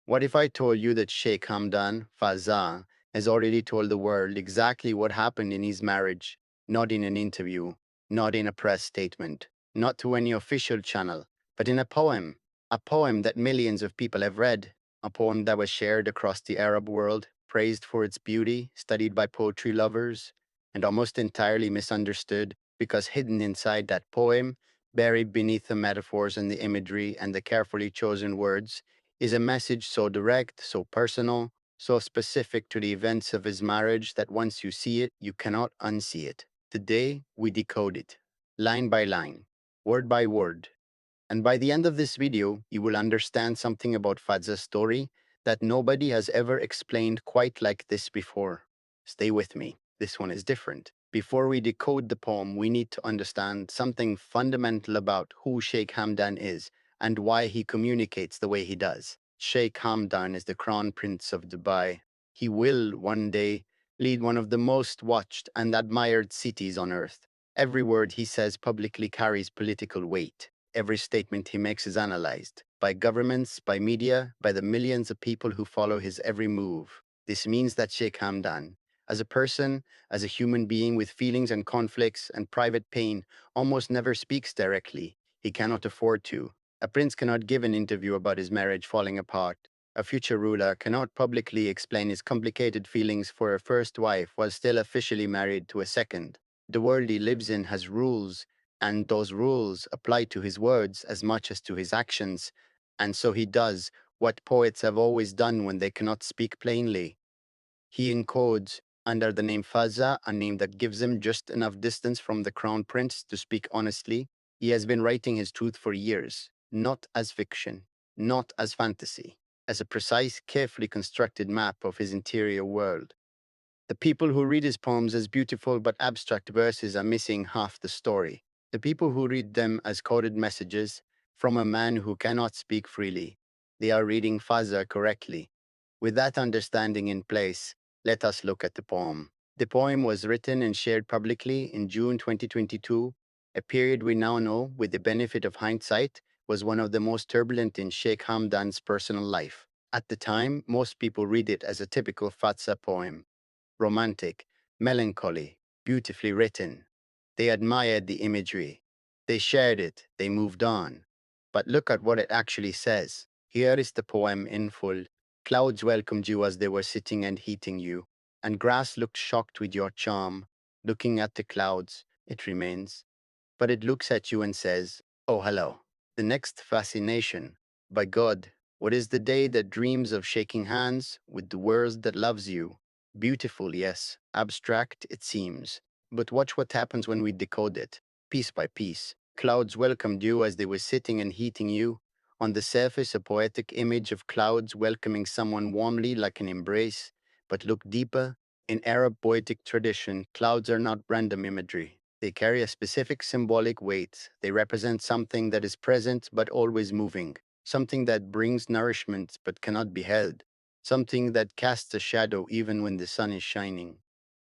What if I told you that Sheikh Hamdan, Fazza, has already told the world exactly what happened in his marriage, not in an interview, not in a press statement, not to any official channel, but in a poem that millions of people have read, a poem that was shared across the Arab world, praised for its beauty, studied by poetry lovers, and almost entirely misunderstood because hidden inside that poem, buried beneath the metaphors and the imagery and the carefully chosen words, is a message so direct, so personal, so specific to the events of his marriage that once you see it, you cannot unsee it. Today, we decode it, line by line, word by word. And by the end of this video, you will understand something about Fazza's story that nobody has ever explained quite like this before. Stay with me. This one is different. Before we decode the poem, we need to understand something fundamental about who Sheikh Hamdan is and why he communicates the way he does. Sheikh Hamdan is the crown prince of Dubai. He will, one day, lead one of the most watched and admired cities on earth. Every word he says publicly carries political weight. Every statement he makes is analyzed by governments, by media, by the millions of people who follow his every move. This means that Sheikh Hamdan, as a person, as a human being with feelings and conflicts and private pain, almost never speaks directly. He cannot afford to. A prince cannot give an interview about his marriage falling apart. A future ruler cannot publicly explain his complicated feelings for a first wife while still officially married to a second. The world he lives in has rules, and those rules apply to his words as much as to his actions, and so he does what poets have always done when they cannot speak plainly. He encodes, under the name Fazza, a name that gives him just enough distance from the crown prince to speak honestly. He has been writing his truth for years, not as fiction, not as fantasy, as a precise, carefully constructed map of his interior world. The people who read his poems as beautiful but abstract verses are missing half the story. The people who read them as coded messages from a man who cannot speak freely, they are reading Fazza correctly. With that understanding in place, let us look at the poem. The poem was written and shared publicly in June 2022, a period we now know, with the benefit of hindsight, was one of the most turbulent in Sheikh Hamdan's personal life. At the time, most people read it as a typical Fazza poem, romantic, melancholy, beautifully written. They admired the imagery. They shared it. They moved on. But look at what it actually says. Here is the poem in full. Clouds welcomed you as they were sitting and heating you, and grass looked shocked with your charm. Looking at the clouds, it remains. But it looks at you and says, "Oh, hello." The next fascination. By God, what is the day that dreams of shaking hands with the world that loves you? Beautiful, yes. Abstract, it seems. But watch what happens when we decode it, piece by piece. Clouds welcomed you as they were sitting and heating you. On the surface, a poetic image of clouds welcoming someone warmly like an embrace. But look deeper. In Arab poetic tradition, clouds are not random imagery. They carry a specific symbolic weight. They represent something that is present but always moving, something that brings nourishment but cannot be held, something that casts a shadow even when the sun is shining.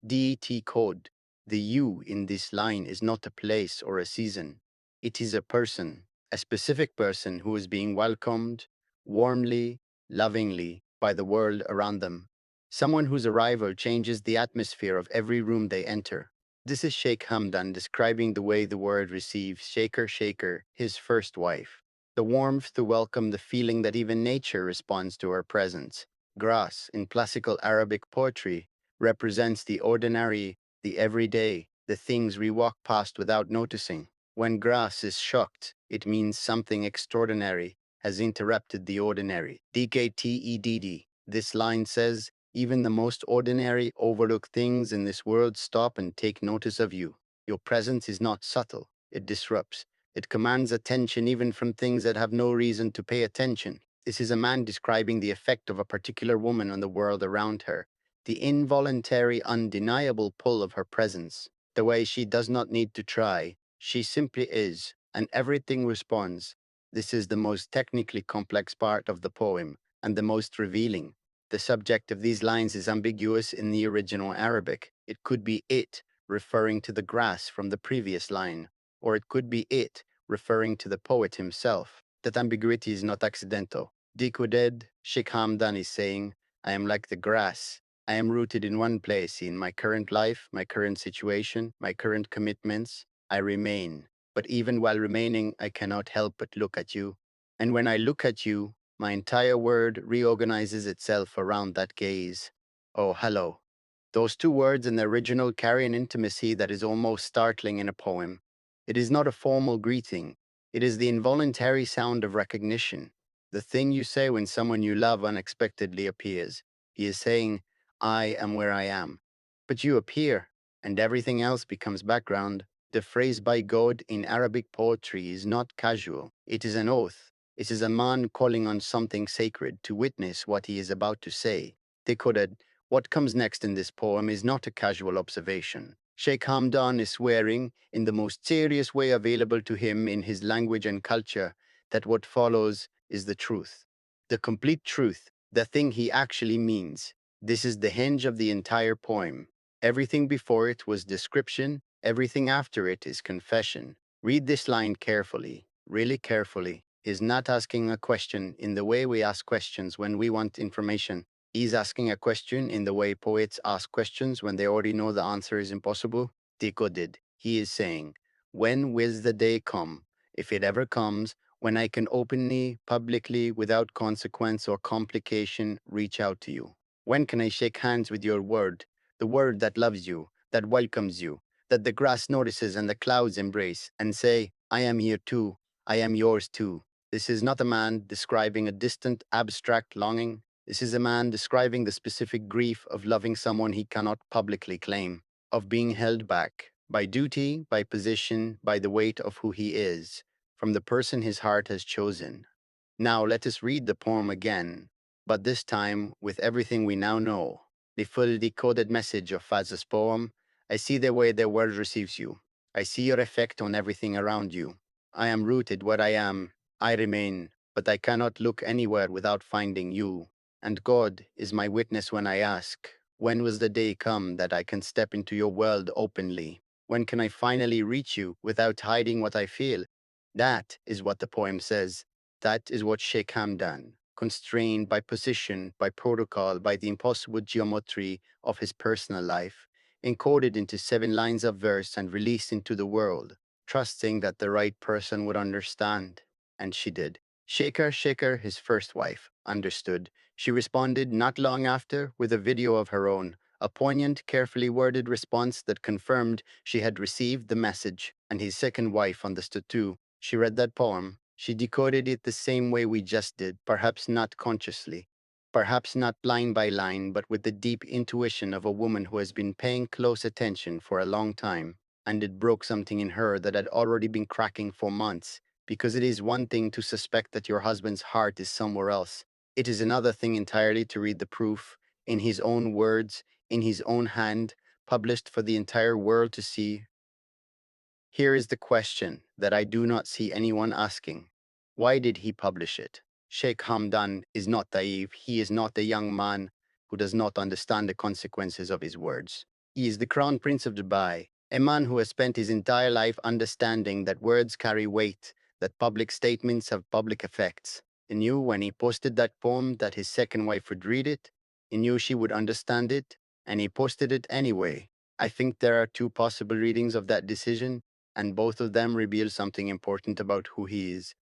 DET code. The you in this line is not a place or a season. It is a person, a specific person who is being welcomed warmly, lovingly by the world around them. Someone whose arrival changes the atmosphere of every room they enter. This is Sheikh Hamdan describing the way the world receives Shaker Shaker, his first wife. The warmth to welcome the feeling that even nature responds to her presence. Grass, in classical Arabic poetry, represents the ordinary, the everyday, the things we walk past without noticing. When grass is shocked, it means something extraordinary has interrupted the ordinary. DKTEDD. This line says, even the most ordinary, overlooked things in this world stop and take notice of you. Your presence is not subtle, it disrupts. It commands attention even from things that have no reason to pay attention. This is a man describing the effect of a particular woman on the world around her, the involuntary, undeniable pull of her presence, the way she does not need to try, she simply is, and everything responds. This is the most technically complex part of the poem, and the most revealing. The subject of these lines is ambiguous in the original Arabic. It could be it, referring to the grass from the previous line, or it could be it, referring to the poet himself. That ambiguity is not accidental. Decoded, Sheikh Hamdan is saying, I am like the grass. I am rooted in one place in my current life, my current situation, my current commitments. I remain. But even while remaining, I cannot help but look at you. And when I look at you, my entire world reorganizes itself around that gaze. Oh, hello. Those two words in the original carry an intimacy that is almost startling in a poem. It is not a formal greeting. It is the involuntary sound of recognition, the thing you say when someone you love unexpectedly appears. He is saying, I am where I am. But you appear, and everything else becomes background. The phrase by God in Arabic poetry is not casual, it is an oath. It is a man calling on something sacred to witness what he is about to say. Decoded, what comes next in this poem is not a casual observation. Sheikh Hamdan is swearing, in the most serious way available to him in his language and culture, that what follows is the truth. The complete truth, the thing he actually means. This is the hinge of the entire poem. Everything before it was description, everything after it is confession. Read this line carefully, really carefully. He's not asking a question in the way we ask questions when we want information. He's asking a question in the way poets ask questions when they already know the answer is impossible. Decoded. He is saying, when will the day come, if it ever comes, when I can openly, publicly, without consequence or complication, reach out to you? When can I shake hands with your word, the word that loves you, that welcomes you, that the grass notices and the clouds embrace, and say, I am here too, I am yours too? This is not a man describing a distant, abstract longing. This is a man describing the specific grief of loving someone he cannot publicly claim, of being held back by duty, by position, by the weight of who he is, from the person his heart has chosen. Now let us read the poem again, but this time with everything we now know. The full decoded message of Fazza's poem. I see the way the world receives you. I see your effect on everything around you. I am rooted where I am. I remain, but I cannot look anywhere without finding you. And God is my witness when I ask, when will the day come that I can step into your world openly? When can I finally reach you without hiding what I feel? That is what the poem says. That is what Sheikh Hamdan, constrained by position, by protocol, by the impossible geometry of his personal life, encoded into 7 lines of verse and released into the world, trusting that the right person would understand. And she did. Shaker, his first wife, understood. She responded not long after with a video of her own, a poignant, carefully worded response that confirmed she had received the message, and his second wife understood too. She read that poem. She decoded it the same way we just did, perhaps not consciously, perhaps not line by line, but with the deep intuition of a woman who has been paying close attention for a long time. And it broke something in her that had already been cracking for months, because it is one thing to suspect that your husband's heart is somewhere else. It is another thing entirely to read the proof, in his own words, in his own hand, published for the entire world to see. Here is the question that I do not see anyone asking. Why did he publish it? Sheikh Hamdan is not naive. He is not a young man who does not understand the consequences of his words. He is the crown prince of Dubai, a man who has spent his entire life understanding that words carry weight, that public statements have public effects. He knew when he posted that poem that his second wife would read it. He knew she would understand it, and he posted it anyway. I think there are two possible readings of that decision, and both of them reveal something important about who he is.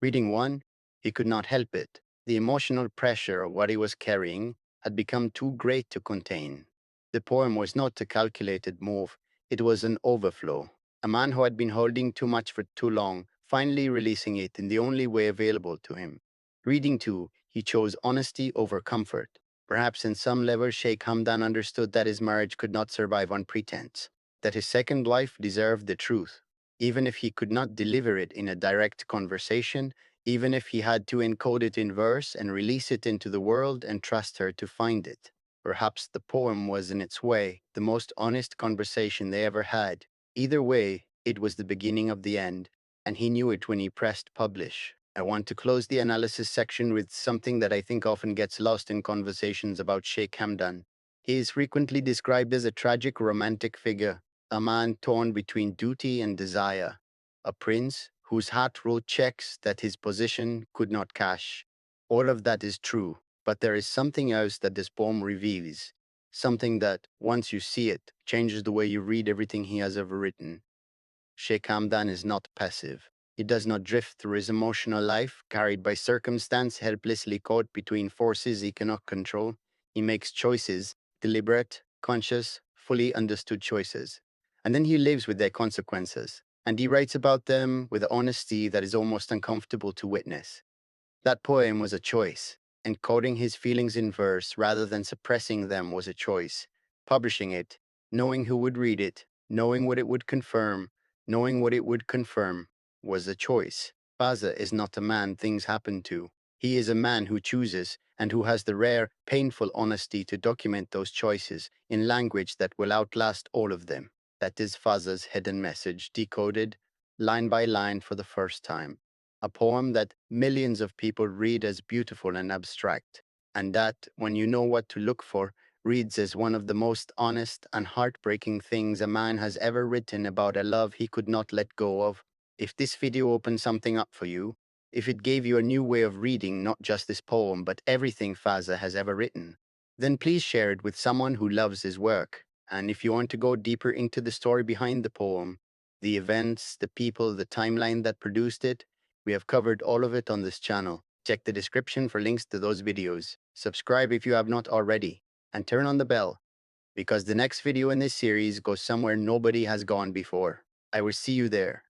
Reading one, he could not help it. The emotional pressure of what he was carrying had become too great to contain. The poem was not a calculated move, it was an overflow. A man who had been holding too much for too long, finally releasing it in the only way available to him. Reading two, he chose honesty over comfort. Perhaps in some level, Sheikh Hamdan understood that his marriage could not survive on pretense, that his second wife deserved the truth, even if he could not deliver it in a direct conversation, even if he had to encode it in verse and release it into the world and trust her to find it. Perhaps the poem was in its way the most honest conversation they ever had. Either way, it was the beginning of the end, and he knew it when he pressed publish. I want to close the analysis section with something that I think often gets lost in conversations about Sheikh Hamdan. He is frequently described as a tragic romantic figure, a man torn between duty and desire, a prince whose heart wrote checks that his position could not cash. All of that is true, but there is something else that this poem reveals, something that, once you see it, changes the way you read everything he has ever written. Sheikh Hamdan is not passive. He does not drift through his emotional life, carried by circumstance, helplessly caught between forces he cannot control. He makes choices, deliberate, conscious, fully understood choices. And then he lives with their consequences. And he writes about them with honesty that is almost uncomfortable to witness. That poem was a choice. Encoding his feelings in verse rather than suppressing them was a choice. Publishing it, knowing who would read it, knowing what it would confirm, knowing what it would confirm, was a choice. Fazza is not a man things happen to. He is a man who chooses and who has the rare, painful honesty to document those choices in language that will outlast all of them. That is Fazza's hidden message, decoded line by line for the first time, a poem that millions of people read as beautiful and abstract, and that, when you know what to look for, reads as one of the most honest and heartbreaking things a man has ever written about a love he could not let go of. If this video opened something up for you, if it gave you a new way of reading not just this poem but everything Fazza has ever written, then please share it with someone who loves his work. And if you want to go deeper into the story behind the poem, the events, the people, the timeline that produced it, we have covered all of it on this channel. Check the description for links to those videos. Subscribe if you have not already, and turn on the bell, because the next video in this series goes somewhere nobody has gone before. I will see you there.